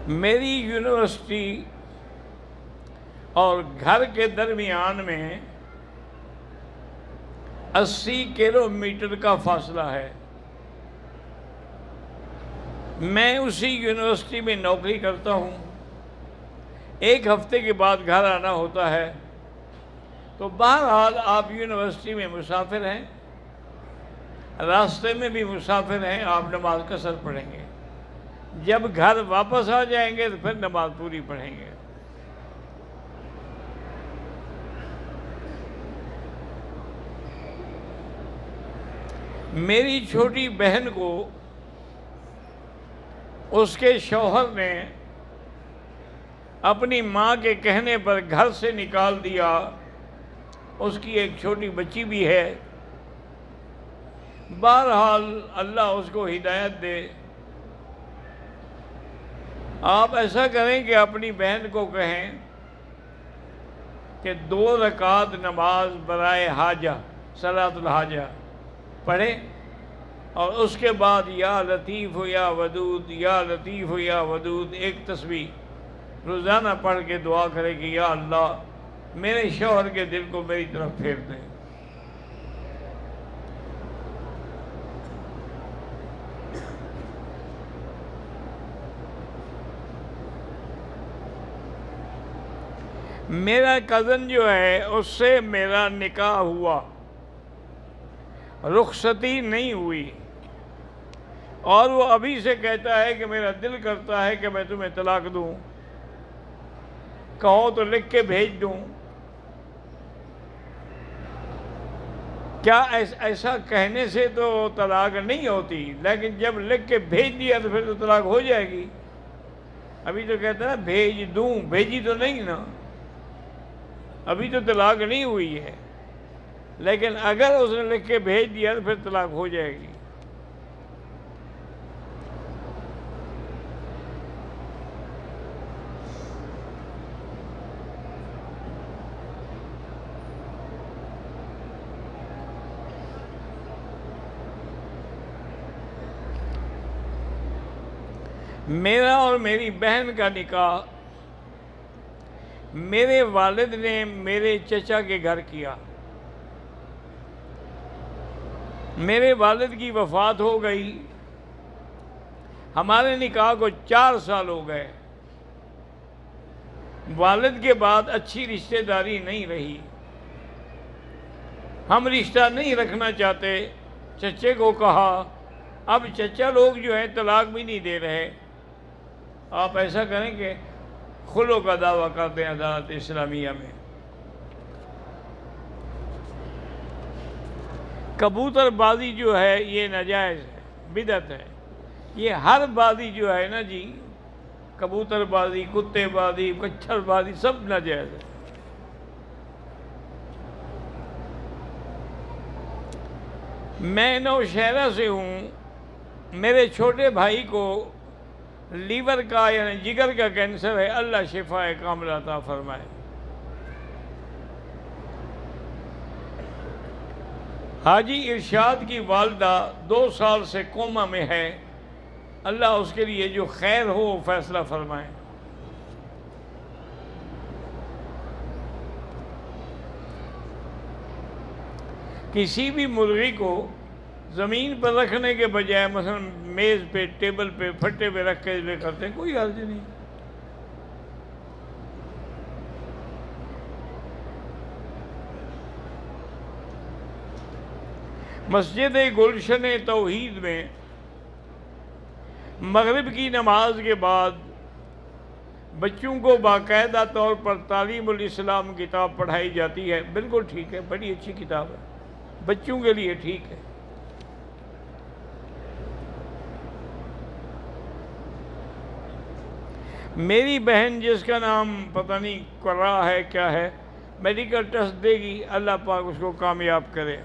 میری یونیورسٹی اور گھر کے درمیان میں 80 کلومیٹر کا فاصلہ ہے۔ میں اسی یونیورسٹی میں نوکری کرتا ہوں۔ ایک ہفتے کے بعد گھر آنا ہوتا ہے، تو بہرحال آپ یونیورسٹی میں مسافر ہیں، راستے میں بھی مسافر ہیں، آپ نماز قصر پڑھیں گے۔ جب گھر واپس آ جائیں گے تو پھر نماز پوری پڑھیں گے۔ میری چھوٹی بہن کو اس کے شوہر نے اپنی ماں کے کہنے پر گھر سے نکال دیا۔ اس کی ایک چھوٹی بچی بھی ہے۔ بہرحال اللہ اس کو ہدایت دے۔ آپ ایسا کریں کہ اپنی بہن کو کہیں کہ 2 رکعت نماز برائے حاجہ، صلاۃ الحاجہ پڑھیں، اور اس کے بعد یا لطیف یا ودود، یا لطیف یا ودود ایک تسبیح روزانہ پڑھ کے دعا کرے کہ یا اللہ میرے شوہر کے دل کو میری طرف پھیر دیں۔ میرا کزن جو ہے اس سے میرا نکاح ہوا، رخصتی نہیں ہوئی، اور وہ ابھی سے کہتا ہے کہ میرا دل کرتا ہے کہ میں تمہیں طلاق دوں، کہو تو لکھ کے بھیج دوں۔ کیا ایسا کہنے سے تو طلاق نہیں ہوتی، لیکن جب لکھ کے بھیج دیا تو پھر تو طلاق ہو جائے گی۔ ابھی تو کہتا ہے بھیج دوں، بھیجی تو نہیں نا، ابھی تو طلاق نہیں ہوئی ہے، لیکن اگر اس نے لکھ کے بھیج دیا تو پھر طلاق ہو جائے گی۔ میرا اور میری بہن کا نکاح میرے والد نے میرے چچا کے گھر کیا۔ میرے والد کی وفات ہو گئی، ہمارے نکاح کو 4 سال ہو گئے۔ والد کے بعد اچھی رشتہ داری نہیں رہی، ہم رشتہ نہیں رکھنا چاہتے۔ چچے کو کہا، اب چچا لوگ جو ہیں طلاق بھی نہیں دے رہے، آپ ایسا کریں کہ خلو کا دعویٰ کر دیں عدالت اسلامیہ میں۔ کبوتر بازی جو ہے یہ ناجائز ہے، بدعت ہے۔ یہ ہر بازی جو ہے نا جی، کبوتر بازی، کتے بازی، کچھر بازی، سب ناجائز ہے۔ میں نوشہرہ سے ہوں، میرے چھوٹے بھائی کو لیور کا یعنی جگر کا کینسر ہے، اللہ شفا کاملہ عطا فرمائے۔ حاجی ارشاد کی والدہ 2 سال سے کوما میں ہے، اللہ اس کے لیے جو خیر ہو وہ فیصلہ فرمائے۔ کسی بھی مرغی کو زمین پر رکھنے کے بجائے مثلا میز پہ، ٹیبل پہ، پھٹے پہ رکھ کے لے کرتے ہیں، کوئی حرج نہیں۔ مسجد گلشن توحید میں مغرب کی نماز کے بعد بچوں کو باقاعدہ طور پر تعلیم الاسلام کتاب پڑھائی جاتی ہے۔ بالکل ٹھیک ہے، بڑی اچھی کتاب ہے، بچوں کے لیے ٹھیک ہے۔ میری بہن جس کا نام پتہ نہیں قرا ہے کیا ہے، میڈیکل ٹیسٹ دے گی، اللہ پاک اس کو کامیاب کرے۔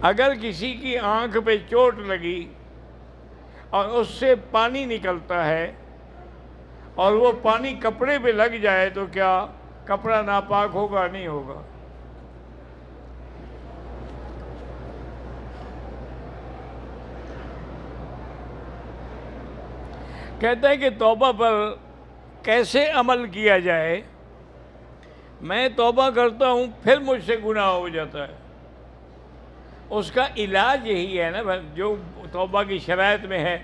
اگر کسی کی آنکھ پہ چوٹ لگی اور اس سے پانی نکلتا ہے اور وہ پانی کپڑے پہ لگ جائے تو کیا کپڑا ناپاک ہوگا؟ نہیں ہوگا۔ کہتا ہے کہ توبہ پر کیسے عمل کیا جائے؟ میں توبہ کرتا ہوں پھر مجھ سے گناہ ہو جاتا ہے۔ اس کا علاج یہی ہے نا جو توبہ کی شرائط میں ہے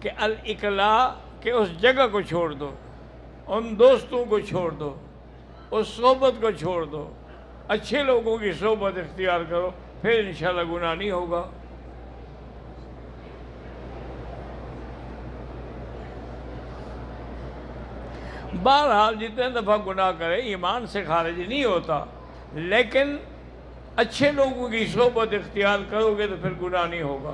کہ الاقلاع، کہ اس جگہ کو چھوڑ دو، ان دوستوں کو چھوڑ دو، اس صحبت کو چھوڑ دو، اچھے لوگوں کی صحبت اختیار کرو، پھر انشاءاللہ گناہ نہیں ہوگا۔ بہرحال جتنے دفعہ گناہ کرے ایمان سے خارج نہیں ہوتا، لیکن اچھے لوگوں کی صحبت اختیار کرو گے تو پھر گناہ نہیں ہوگا۔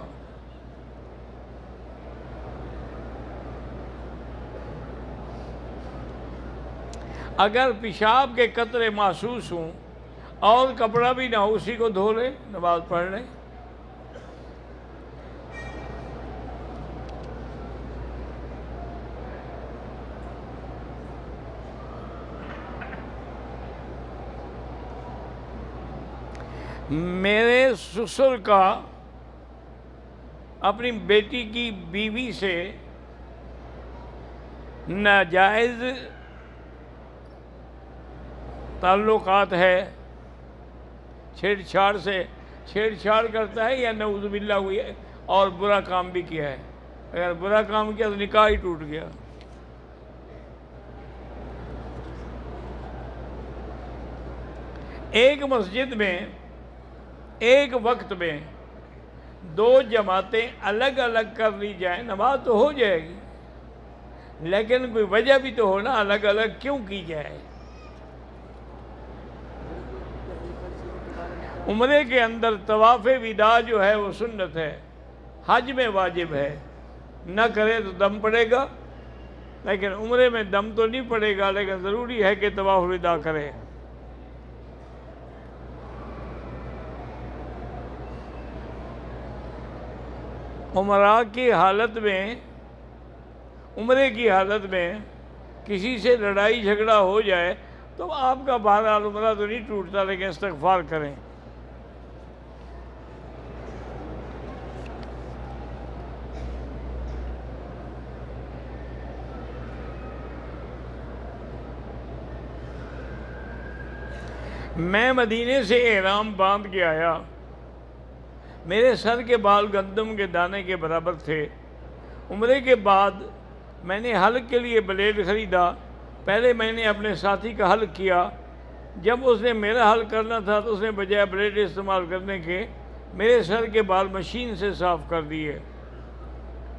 اگر پیشاب کے قطرے محسوس ہوں اور کپڑا بھی نہ ہو، اسی کو دھو لے، نماز پڑھ لیں۔ میرے سسر کا اپنی بیٹی کی بیوی سے ناجائز تعلقات ہے، چھیڑ چھاڑ کرتا ہے، یا نعوذ باللہ ہوئی ہے اور برا کام بھی کیا ہے؟ اگر برا کام کیا تو نکاح ہی ٹوٹ گیا۔ ایک مسجد میں ایک وقت میں دو جماعتیں الگ الگ کر لی جائیں، نماز تو ہو جائے گی، لیکن کوئی وجہ بھی تو ہو نا، الگ الگ کیوں کی جائے؟ عمرے کے اندر طواف وداع جو ہے وہ سنت ہے، حج میں واجب ہے، نہ کرے تو دم پڑے گا، لیکن عمرے میں دم تو نہیں پڑے گا، لیکن ضروری ہے کہ طواف وداع کرے۔ عمرے کی حالت میں کسی سے لڑائی جھگڑا ہو جائے تو آپ کا بہرحال عمرہ تو نہیں ٹوٹتا، لیکن استغفار کریں۔ میں مدینے سے احرام باندھ کے آیا، میرے سر کے بال گندم کے دانے کے برابر تھے۔ عمرے کے بعد میں نے حلق کے لیے بلیڈ خریدا، پہلے میں نے اپنے ساتھی کا حلق کیا، جب اس نے میرا حلق کرنا تھا تو اس نے بجائے بلیڈ استعمال کرنے کے میرے سر کے بال مشین سے صاف کر دیے۔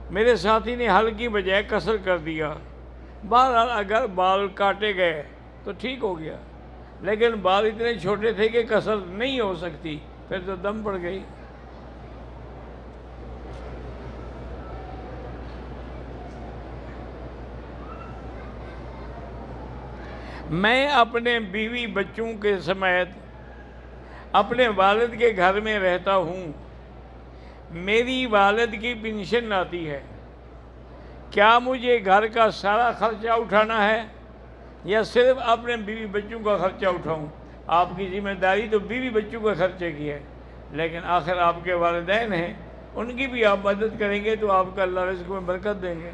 میرے ساتھی نے حلق کی بجائے قصر کر دیا۔ بہرحال اگر بال کاٹے گئے تو ٹھیک ہو گیا، لیکن بال اتنے چھوٹے تھے کہ قصر نہیں ہو سکتی، پھر تو دم پڑ گئی۔ میں اپنے بیوی بچوں کے سمیت اپنے والد کے گھر میں رہتا ہوں، میری والد کی پنشن آتی ہے، کیا مجھے گھر کا سارا خرچہ اٹھانا ہے یا صرف اپنے بیوی بچوں کا خرچہ اٹھاؤں؟ آپ کی ذمہ داری تو بیوی بچوں کے خرچے کی ہے، لیکن آخر آپ کے والدین ہیں، ان کی بھی آپ مدد کریں گے تو آپ کا اللہ رزق میں برکت دیں گے۔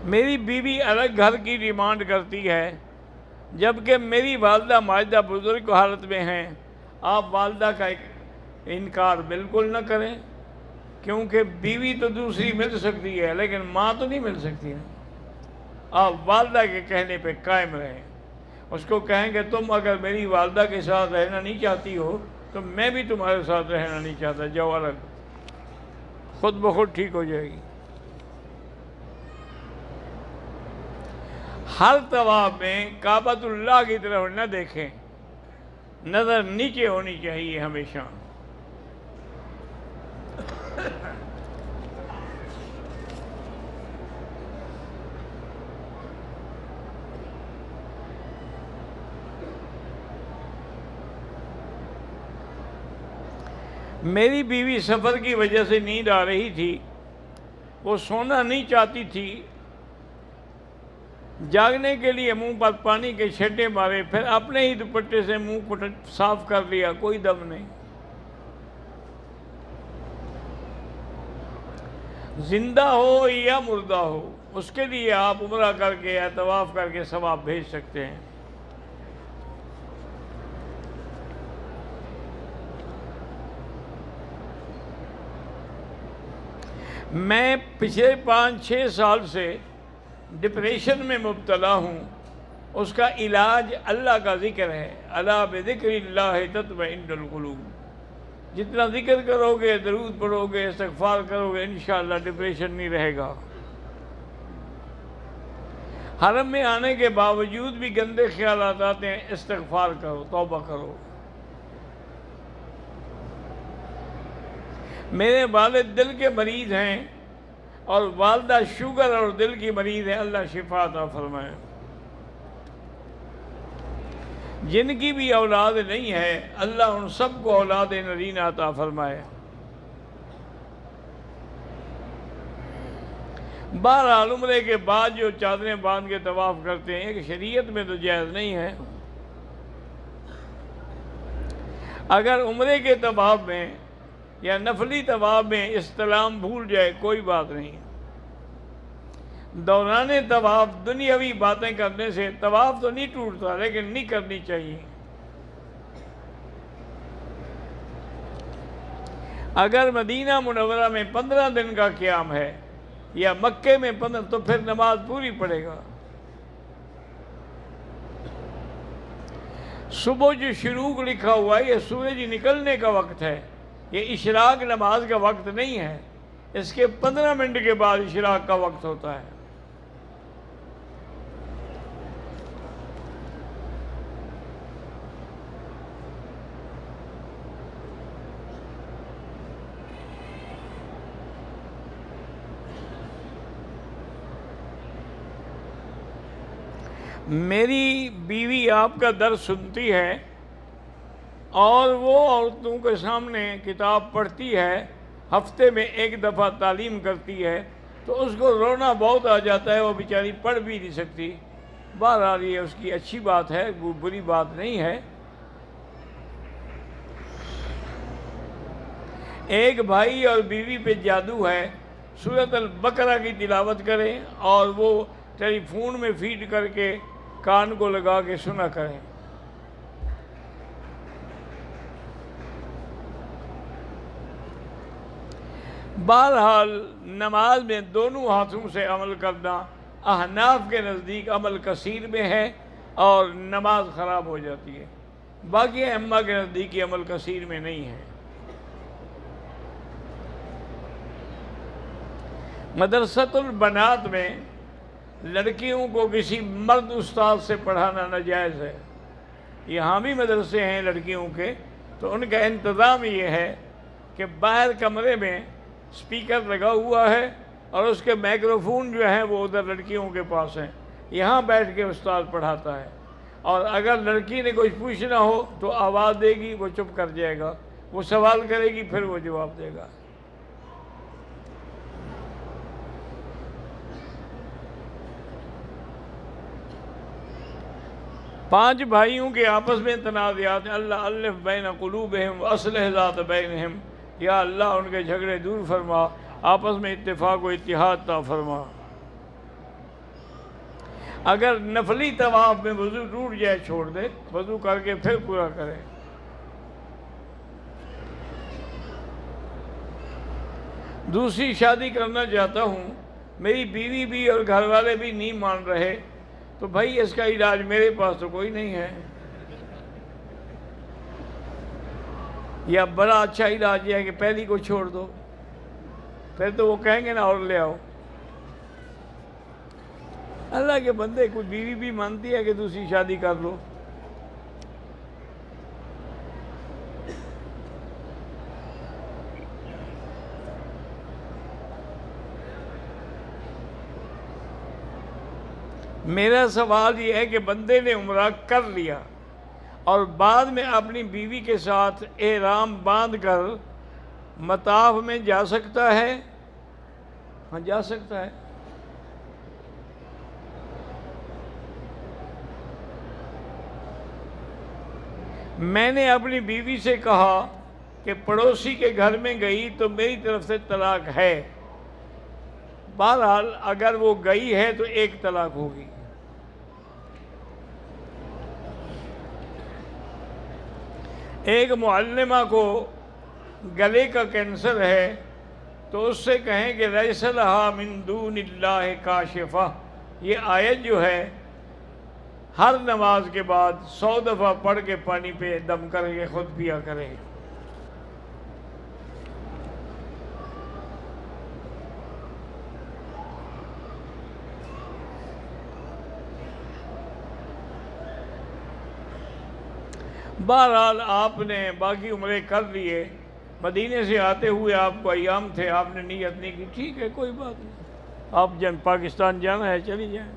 میری بیوی الگ گھر کی ڈیمانڈ کرتی ہے، جبکہ میری والدہ ماجدہ بزرگ حالت میں ہیں۔ آپ والدہ کا انکار بالکل نہ کریں، کیونکہ بیوی تو دوسری مل سکتی ہے لیکن ماں تو نہیں مل سکتی ہے۔ آپ والدہ کے کہنے پہ قائم رہیں، اس کو کہیں کہ تم اگر میری والدہ کے ساتھ رہنا نہیں چاہتی ہو تو میں بھی تمہارے ساتھ رہنا نہیں چاہتا، جاؤ الگ، خود بخود ٹھیک ہو جائے گی۔ ہر طواف میں کعبۃ اللہ کی طرف نہ دیکھیں، نظر نیچے ہونی چاہیے ہمیشہ۔ میری بیوی سفر کی وجہ سے نیند آ رہی تھی، وہ سونا نہیں چاہتی تھی، جاگنے کے لیے منہ پر پانی کے چھینٹے مارے، پھر اپنے ہی دوپٹے سے منہ کو صاف کر لیا، کوئی دم نہیں۔ زندہ ہو یا مردہ ہو، اس کے لیے آپ عمرہ کر کے یا طواف کر کے ثواب بھیج سکتے ہیں۔ میں پچھلے 5-6 سال سے ڈپریشن میں مبتلا ہوں، اس کا علاج اللہ کا ذکر ہے۔ الا بذکر اللہ تطمئن القلوب۔ جتنا ذکر کرو گے، درود پڑھو گے، استغفار کرو گے، انشاءاللہ ڈپریشن نہیں رہے گا۔ حرم میں آنے کے باوجود بھی گندے خیالات آتے ہیں، استغفار کرو، توبہ کرو۔ میرے والد دل کے مریض ہیں اور والدہ شوگر اور دل کی مریض ہیں، اللہ شفا عطا فرمائے۔ جن کی بھی اولاد نہیں ہے، اللہ ان سب کو اولاد نرینہ عطا فرمائے۔ بہرحال عمرے کے بعد جو چادریں باندھ کے طواف کرتے ہیں، ایک شریعت میں تو جائز نہیں ہے۔ اگر عمرے کے طواف میں یا نفلی طواف میں استلام بھول جائے کوئی بات نہیں۔ دوران طواف دنیاوی باتیں کرنے سے طواف تو نہیں ٹوٹتا، لیکن نہیں کرنی چاہیے۔ اگر مدینہ منورہ میں 15 دن کا قیام ہے یا مکے میں 15، تو پھر نماز پوری پڑے گا۔ صبح جو شروق لکھا ہوا ہے، یہ سورج نکلنے کا وقت ہے، یہ اشراق نماز کا وقت نہیں ہے۔ اس کے 15 منٹ کے بعد اشراق کا وقت ہوتا ہے۔ میری بیوی آپ کا درس سنتی ہے اور وہ عورتوں کے سامنے کتاب پڑھتی ہے، ہفتے میں 1 دفعہ تعلیم کرتی ہے، تو اس کو رونا بہت آ جاتا ہے، وہ بیچاری پڑھ بھی نہیں سکتی۔ بہرحال یہ اس کی اچھی بات ہے، وہ بری بات نہیں ہے۔ ایک بھائی اور بیوی پہ جادو ہے، سورۃ البقرہ کی تلاوت کریں اور وہ ٹیلی فون میں فیڈ کر کے کان کو لگا کے سنا کریں۔ بہرحال نماز میں دونوں ہاتھوں سے عمل کرنا احناف کے نزدیک عمل کثیر میں ہے اور نماز خراب ہو جاتی ہے، باقی ائمہ کے نزدیک یہ عمل کثیر میں نہیں ہے۔ مدرسۃ البنات میں لڑکیوں کو کسی مرد استاد سے پڑھانا ناجائز ہے۔ یہاں بھی مدرسے ہیں لڑکیوں کے، تو ان کا انتظام یہ ہے کہ باہر کمرے میں سپیکر لگا ہوا ہے اور اس کے مائکروفون جو ہیں وہ ادھر لڑکیوں کے پاس ہیں، یہاں بیٹھ کے استاد پڑھاتا ہے، اور اگر لڑکی نے کچھ پوچھنا ہو تو آواز دے گی، وہ چپ کر جائے گا، وہ سوال کرے گی، پھر وہ جواب دے گا۔ پانچ بھائیوں کے آپس میں تنازعات ہیں، اللہ الف بین قلوبہم واصلح ذات بینہم، یا اللہ ان کے جھگڑے دور فرما، آپس میں اتفاق و اتحاد عطا فرما۔ اگر نفلی طواف میں وضو ٹوٹ جائے چھوڑ دے، وضو کر کے پھر پورا کرے۔ دوسری شادی کرنا چاہتا ہوں، میری بیوی بھی اور گھر والے بھی نہیں مان رہے، تو بھائی اس کا علاج میرے پاس تو کوئی نہیں ہے، یا بڑا اچھا علاج یہ ہے کہ پہلی کو چھوڑ دو، پھر تو وہ کہیں گے نا اور لے آؤ۔ اللہ کے بندے، کوئی بیوی بھی مانتی ہے کہ دوسری شادی کر لو؟ میرا سوال یہ ہے کہ بندے نے عمرہ کر لیا اور بعد میں اپنی بیوی کے ساتھ احرام باندھ کر مطاف میں جا سکتا ہے؟ ہاں جا سکتا ہے۔ میں نے اپنی بیوی سے کہا کہ پڑوسی کے گھر میں گئی تو میری طرف سے طلاق ہے، بہرحال اگر وہ گئی ہے تو ایک طلاق ہوگی۔ ایک معلمہ کو گلے کا کینسر ہے تو اس سے کہیں کہ لیس لہا من دون اللہ کاشفہ، یہ آیت جو ہے ہر نماز کے بعد 100 دفعہ پڑھ کے پانی پہ دم کر کے خود پیا کرے۔ بہرحال آپ نے باقی عمرے کر لیے، مدینے سے آتے ہوئے آپ کو ایام تھے، آپ نے نیت نہیں کی، ٹھیک ہے کوئی بات نہیں، آپ پاکستان جانا ہے چلی جائیں۔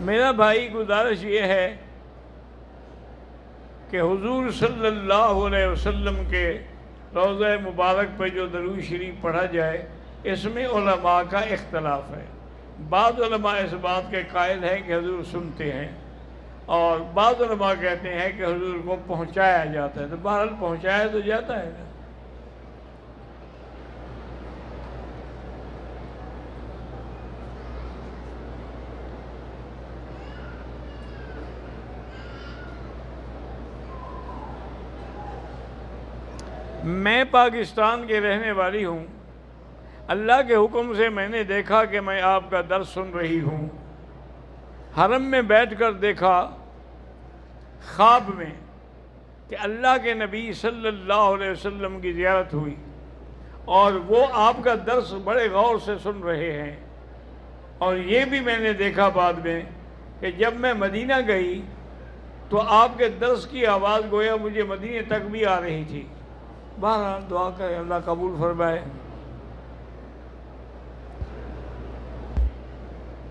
میرا بھائی گزارش یہ ہے کہ حضور صلی اللہ علیہ وسلم کے روضہ مبارک پہ جو درود شریف پڑھا جائے، اس میں علماء کا اختلاف ہے۔ بعض علماء اس بات کے قائل ہیں کہ حضور سنتے ہیں، اور بعض علماء کہتے ہیں کہ حضور کو پہنچایا جاتا ہے، تو بہرحال پہنچایا تو جاتا ہے نا۔ میں پاکستان کے رہنے والی ہوں، اللہ کے حکم سے میں نے دیکھا کہ میں آپ کا درس سن رہی ہوں، حرم میں بیٹھ کر دیکھا خواب میں کہ اللہ کے نبی صلی اللہ علیہ وسلم کی زیارت ہوئی، اور وہ آپ کا درس بڑے غور سے سن رہے ہیں۔ اور یہ بھی میں نے دیکھا بعد میں کہ جب میں مدینہ گئی تو آپ کے درس کی آواز گویا مجھے مدینے تک بھی آ رہی تھی۔ بہرحال دعا کریں اللہ قبول فرمائے۔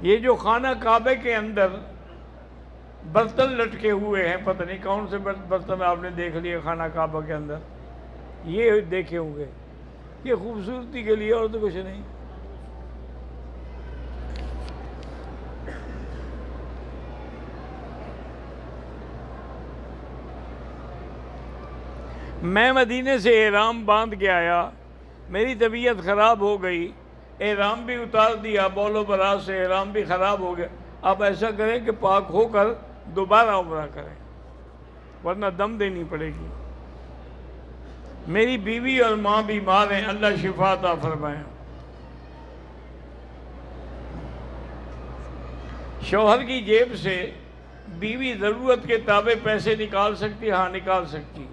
یہ جو خانہ کعبے کے اندر برتن لٹکے ہوئے ہیں، پتہ نہیں کون سے برتن آپ نے دیکھ لیے خانہ کعبہ کے اندر، یہ دیکھے ہوں گے، یہ خوبصورتی کے لیے اور تو کچھ نہیں۔ میں مدینے سے احرام باندھ کے آیا، میری طبیعت خراب ہو گئی، احرام بھی اتار دیا، بول و برات سے احرام بھی خراب ہو گیا۔ آپ ایسا کریں کہ پاک ہو کر دوبارہ عمرہ کریں، ورنہ دم دینی پڑے گی۔ میری بیوی اور ماں بیمار ہیں، اللہ شفا عطا فرمائے۔ شوہر کی جیب سے بیوی ضرورت کے تابع پیسے نکال سکتی؟ ہاں نکال سکتی۔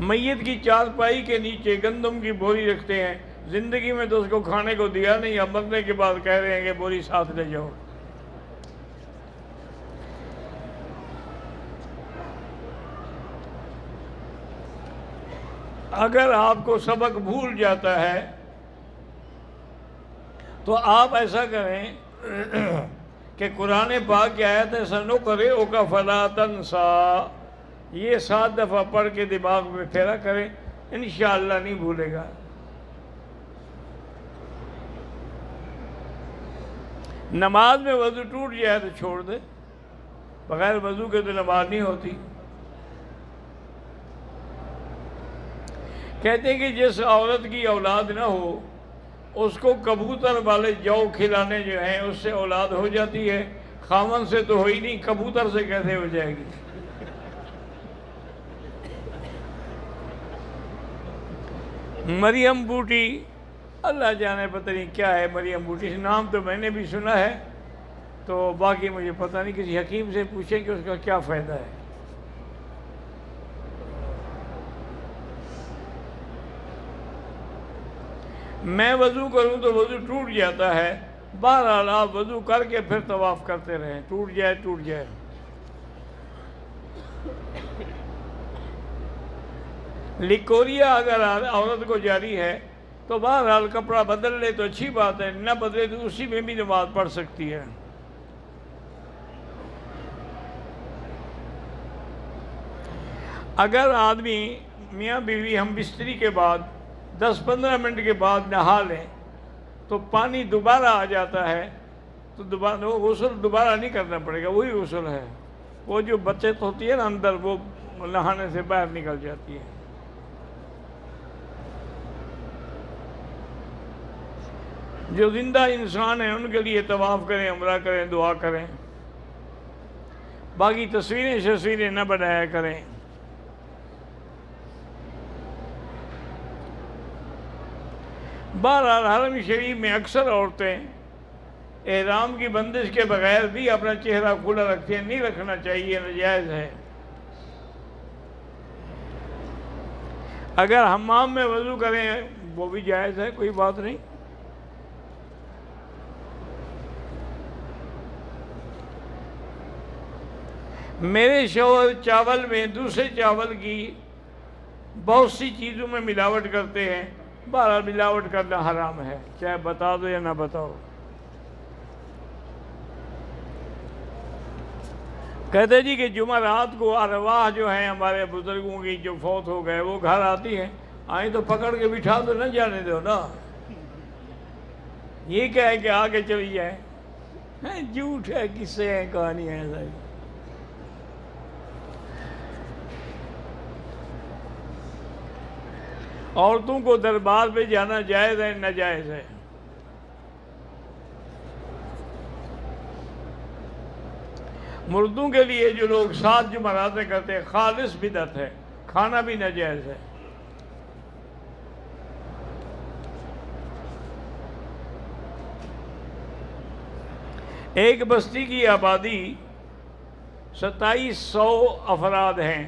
میت کی چارپائی کے نیچے گندم کی بوری رکھتے ہیں، زندگی میں تو اس کو کھانے کو دیا نہیں، اب مرنے کے بعد کہہ رہے ہیں کہ بوری ساتھ لے جاؤ۔ اگر آپ کو سبق بھول جاتا ہے تو آپ ایسا کریں کہ قرآن پاک کی آیت ہے سَنُقْرِئُكَ فَلَا تَنْسَىٰ، یہ 7 دفعہ پڑھ کے دماغ میں پھیرا کریں، انشاءاللہ نہیں بھولے گا۔ نماز میں وضو ٹوٹ جائے تو چھوڑ دے، بغیر وضو کے تو نماز نہیں ہوتی۔ کہتے ہیں کہ جس عورت کی اولاد نہ ہو اس کو کبوتر والے جو کھلانے جو ہیں اس سے اولاد ہو جاتی ہے، خاوند سے تو ہوئی نہیں، کبوتر سے کیسے ہو جائے گی؟ مریم بوٹی، اللہ جانے پتہ نہیں کیا ہے مریم بوٹی، نام تو میں نے بھی سنا ہے، تو باقی مجھے پتہ نہیں، کسی حکیم سے پوچھیں کہ اس کا کیا فائدہ ہے۔ میں وضو کروں تو وضو ٹوٹ جاتا ہے، بہرحال آپ وضو کر کے پھر طواف کرتے رہیں، ٹوٹ جائے ٹوٹ جائے۔ لیکوریا اگر عورت کو جاری ہے تو بہرحال کپڑا بدل لے تو اچھی بات ہے، نہ بدلے تو اسی میں بھی نماز پڑھ سکتی ہے۔ اگر آدمی میاں بیوی ہم بستری کے بعد 10-15 منٹ کے بعد نہا لیں تو پانی دوبارہ آ جاتا ہے، تو دوبارہ غسل دوبارہ نہیں کرنا پڑے گا، وہی غسل ہے۔ وہ جو بچت ہوتی ہے نا اندر، وہ نہانے سے باہر نکل جاتی ہے۔ جو زندہ انسان ہیں ان کے لیے طواف کریں، عمرہ کریں، دعا کریں، باقی تصویریں نہ بنایا کریں۔ بہرحال حرم شریف میں اکثر عورتیں احرام کی بندش کے بغیر بھی اپنا چہرہ کھلا رکھتے ہیں، نہیں رکھنا چاہیے، ناجائز ہے۔ اگر حمام میں وضو کریں وہ بھی جائز ہے، کوئی بات نہیں۔ میرے شوہر چاول میں دوسرے چاول کی بہت سی چیزوں میں ملاوٹ کرتے ہیں، بہرحال ملاوٹ کرنا حرام ہے، چاہے بتا دو یا نہ بتاؤ۔ کہتے جی کہ جمعرات کو ارواح جو ہیں ہمارے بزرگوں کی جو فوت ہو گئے وہ گھر آتی ہیں، آئیں تو پکڑ کے بٹھا دو، نہ جانے دو نا، یہ کیا ہے کہ آگے چلی جائے؟ جھوٹ ہے، قصے ہیں، کہانی ہے ایسا ہی۔ عورتوں کو دربار پہ جانا جائز ہے، ناجائز ہے؟ مردوں کے لیے جو لوگ 7 جمعراتیں کرتے ہیں خالص بدعت ہے، کھانا بھی ناجائز ہے۔ ایک بستی کی آبادی 2700 افراد ہیں،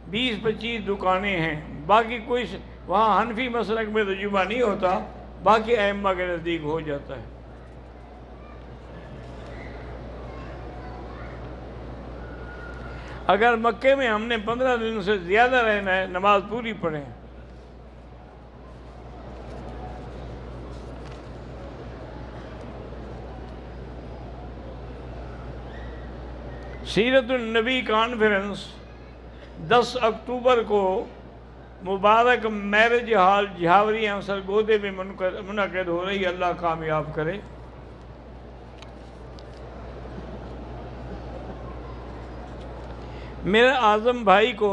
20-25 دکانیں ہیں، باقی کوئی وہاں حنفی مسلک میں ترجمہ نہیں ہوتا، باقی ائمہ کے نزدیک ہو جاتا ہے۔ اگر مکے میں ہم نے 15 دن سے زیادہ رہنا ہے، نماز پوری پڑھیں۔ سیرت النبی کانفرنس 10 اکتوبر کو مبارک میرج ہال جھاوریاں سرگودے میں منعقد ہو رہی، اللہ کامیاب کرے۔ میرے اعظم بھائی کو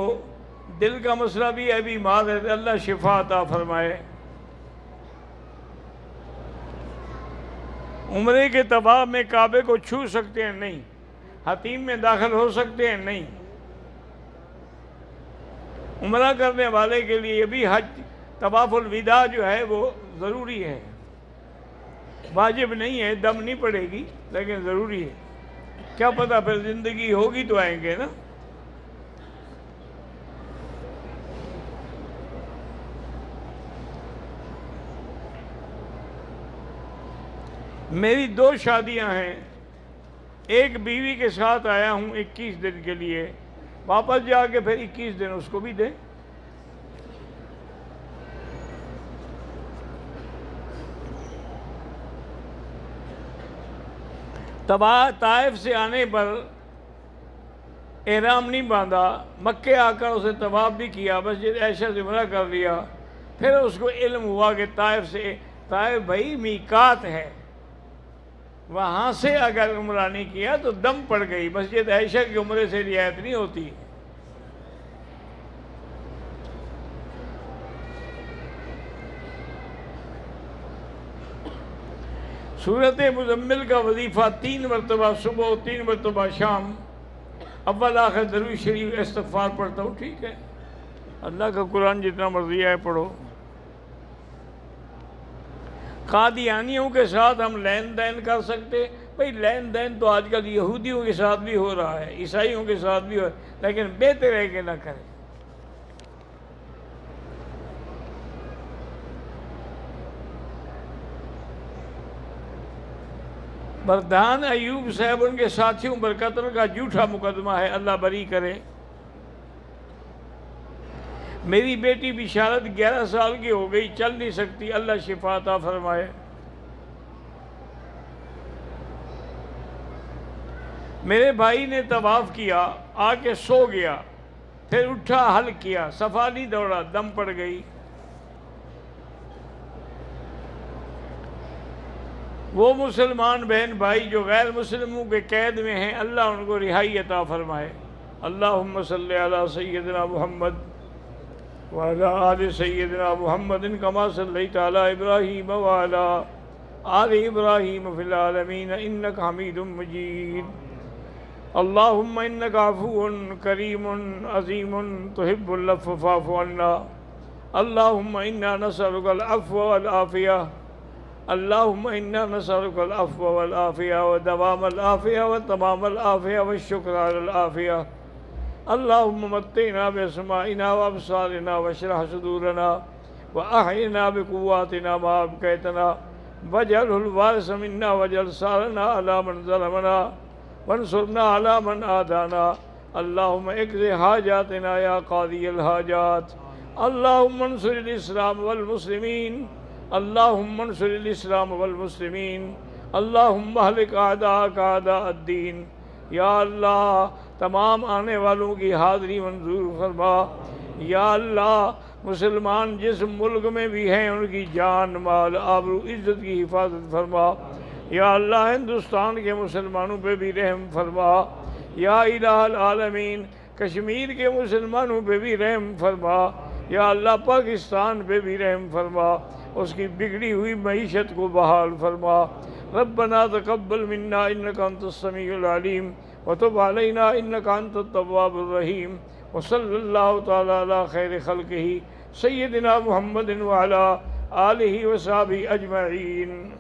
دل کا مسئلہ بھی ہے، بیمار ہے، اللہ شفا عطا فرمائے۔ عمرے کے طواف میں کعبے کو چھو سکتے ہیں؟ نہیں۔ حتیم میں داخل ہو سکتے ہیں؟ نہیں۔ عمرہ کرنے والے کے لیے بھی حج طواف الوداع جو ہے وہ ضروری ہے، واجب نہیں ہے، دم نہیں پڑے گی، لیکن ضروری ہے۔ کیا پتہ پھر زندگی ہوگی تو آئیں گے نا۔ میری 2 شادیاں ہیں، ایک بیوی کے ساتھ آیا ہوں 21 دن کے لیے، واپس جا کے پھر 21 دن اس کو بھی دیں۔ طائف سے آنے پر احرام نہیں باندھا، مکے آ کر اسے طواف بھی کیا، مسجد عائشہ سے عمرہ کر لیا، پھر اس کو علم ہوا کہ طائف بھائی میقات ہے، وہاں سے اگر عمرہ نہیں کیا تو دم پڑ گئی، مسجد عائشہ کی عمرے سے رعایت نہیں ہوتی۔ سورۃ مزمل کا وظیفہ 3 مرتبہ صبح، 3 مرتبہ شام، اول آخر درود شریف استغفار پڑھتا ہوں، ٹھیک ہے، اللہ کا قرآن جتنا مرضی ہے پڑھو۔ قادیانیوں کے ساتھ ہم لین دین کر سکتے؟ بھئی لین دین تو آج کل یہودیوں کے ساتھ بھی ہو رہا ہے، عیسائیوں کے ساتھ بھی ہو رہا ہے، لیکن بہتر ہے کہ نہ کریں۔ بردان ایوب صاحب ان کے ساتھیوں پر قتل کا جھوٹا مقدمہ ہے، اللہ بری کرے۔ میری بیٹی بشارت 11 سال کی ہو گئی، چل نہیں سکتی، اللہ شفا عطا فرمائے۔ میرے بھائی نے طواف کیا، آ کے سو گیا، پھر اٹھا حل کیا، صفا نہیں دوڑا، دم پڑ گئی۔ وہ مسلمان بہن بھائی جو غیر مسلموں کے قید میں ہیں، اللہ ان کو رہائی عطا فرمائے۔ اللہم صلی علی سیدنا محمد وعلی آل سیدنا محمد کما صلیت علی ابراہیم وعلی آل ابراہیم فی العالمین انک حمید مجید۔ اللہم انک عفو کریم عظیم تحب العفو فاعف عنا۔ اللہم انا نسألک العفو والعافیہ، اللہم انا نسألک العفو والعافیہ ودوام العافیہ وتمام العافیہ والشکر علی العافیہ۔ اللہم متعنا باسماعنا وابصارنا واشرح صدورنا واحینا بقواتنا ما ابقیتنا واجعلہ الوارث منا واجعل ثارنا علی من ظلمنا وانصرنا علی من عادانا۔ اللہم اقض حاجاتنا یا قاضی الحاجات۔ اللہم انصر الاسلام والمسلمین، اللہم انصر الاسلام والمسلمین، اللہم اہلک اعداءک اعداء الدین۔ یا اللہ تمام آنے والوں کی حاضری منظور فرما۔ یا اللہ مسلمان جس ملک میں بھی ہیں ان کی جان مال آبرو عزت کی حفاظت فرما۔ یا اللہ ہندوستان کے مسلمانوں پہ بھی رحم فرما۔ یا الہ العالمین کشمیر کے مسلمانوں پہ بھی رحم فرما۔ یا اللہ پاکستان پہ بھی رحم فرما، اس کی بگڑی ہوئی معیشت کو بحال فرما۔ ربنا تقبل منا انک انت السمیع العلیم وتب علینا انک انت التواب الرحیم، وصلی اللہ تعالی علی خیر خلقہ سیدنا محمد وعلی آلہ وصحبہ اجمعین۔